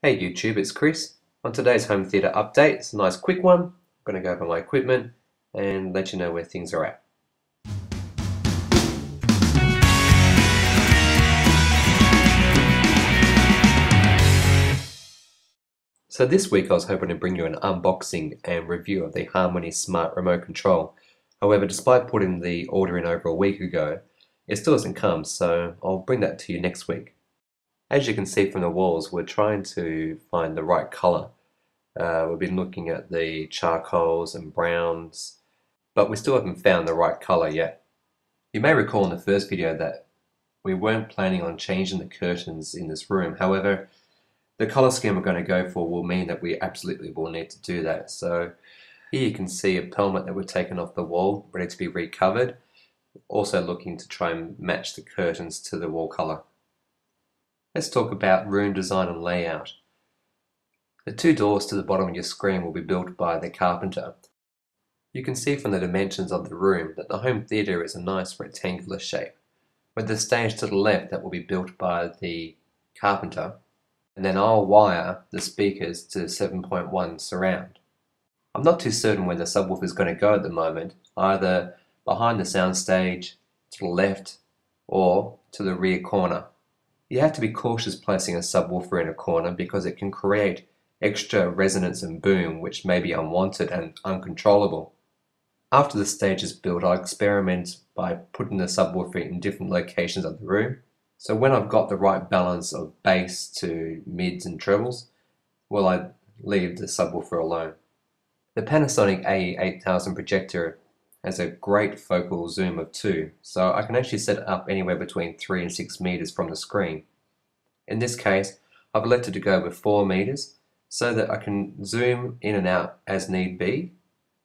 Hey YouTube, it's Chris. On today's home theatre update, it's a nice quick one. I'm going to go over my equipment and let you know where things are at. So this week I was hoping to bring you an unboxing and review of the Harmony Smart Remote Control. However, despite putting the order in over a week ago, it still hasn't come, so I'll bring that to you next week. As you can see from the walls, we're trying to find the right colour. We've been looking at the charcoals and browns, but we still haven't found the right colour yet. You may recall in the first video that we weren't planning on changing the curtains in this room. However, the colour scheme we're going to go for will mean that we absolutely will need to do that. So here you can see a pelmet that we've taken off the wall, ready to be recovered. Also looking to try and match the curtains to the wall colour. Let's talk about room design and layout. The two doors to the bottom of your screen will be built by the carpenter. You can see from the dimensions of the room that the home theatre is a nice rectangular shape, with the stage to the left that will be built by the carpenter, and then I'll wire the speakers to 7.1 surround. I'm not too certain where the subwoofer is going to go at the moment, either behind the sound stage, to the left, or to the rear corner. You have to be cautious placing a subwoofer in a corner because it can create extra resonance and boom which may be unwanted and uncontrollable. After the stage is built, I experiment by putting the subwoofer in different locations of the room. So when I've got the right balance of bass to mids and trebles, well, I leave the subwoofer alone. The Panasonic AE8000 projector has a great focal zoom of 2, so I can actually set it up anywhere between 3 and 6 meters from the screen. In this case, I've elected to go with 4 meters so that I can zoom in and out as need be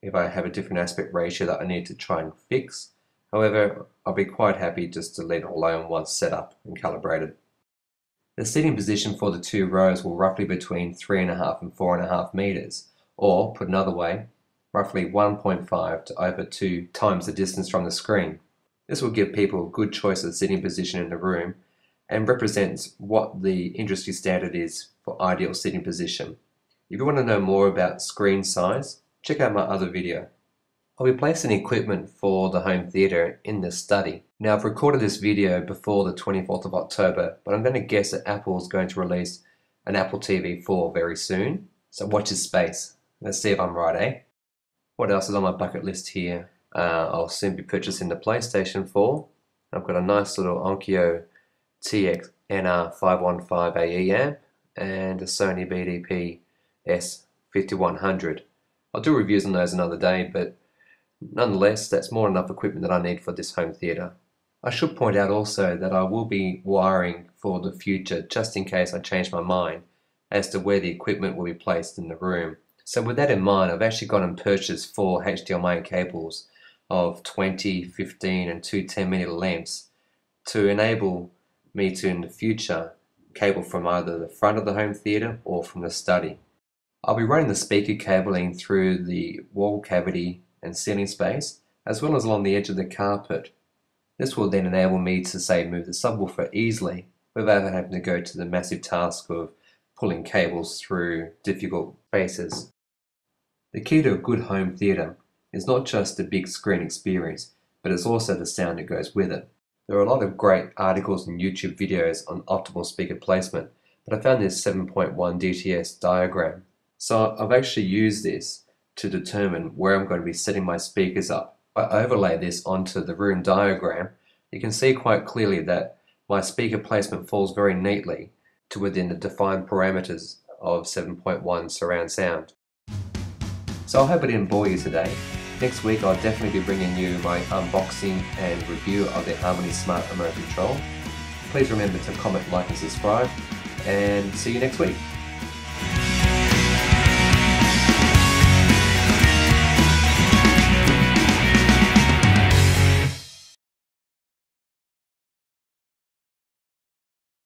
if I have a different aspect ratio that I need to try and fix. However, I'll be quite happy just to leave it alone once set up and calibrated. The seating position for the 2 rows will roughly between 3.5 and 4.5 meters, or put another way, roughly 1.5 to over 2 times the distance from the screen. This will give people a good choice of sitting position in the room and represents what the industry standard is for ideal sitting position. If you want to know more about screen size, check out my other video. I'll be placing equipment for the home theatre in the study. Now I've recorded this video before the 24th of October, but I'm going to guess that Apple is going to release an Apple TV 4 very soon. So watch this space. Let's see if I'm right, eh? What else is on my bucket list here? I'll soon be purchasing the PlayStation 4. I've got a nice little Onkyo TX NR515AE amp and a Sony BDP S5100. I'll do reviews on those another day, but nonetheless, that's more than enough equipment that I need for this home theatre. I should point out also that I will be wiring for the future just in case I change my mind as to where the equipment will be placed in the room. So with that in mind, I've actually gone and purchased 4 HDMI cables of 20, 15 and 2 10mm lamps to enable me to, in the future, cable from either the front of the home theatre or from the study. I'll be running the speaker cabling through the wall cavity and ceiling space, as well as along the edge of the carpet. This will then enable me to, say, move the subwoofer easily without having to go to the massive task of pulling cables through difficult spaces. The key to a good home theatre is not just the big screen experience, but it's also the sound that goes with it. There are a lot of great articles and YouTube videos on optimal speaker placement, but I found this 7.1 DTS diagram. So I've actually used this to determine where I'm going to be setting my speakers up. If I overlay this onto the room diagram, you can see quite clearly that my speaker placement falls very neatly to within the defined parameters of 7.1 surround sound. So I hope I didn't bore you today. Next week I'll definitely be bringing you my unboxing and review of the Harmony Smart Remote Control. Please remember to comment, like and subscribe, and see you next week.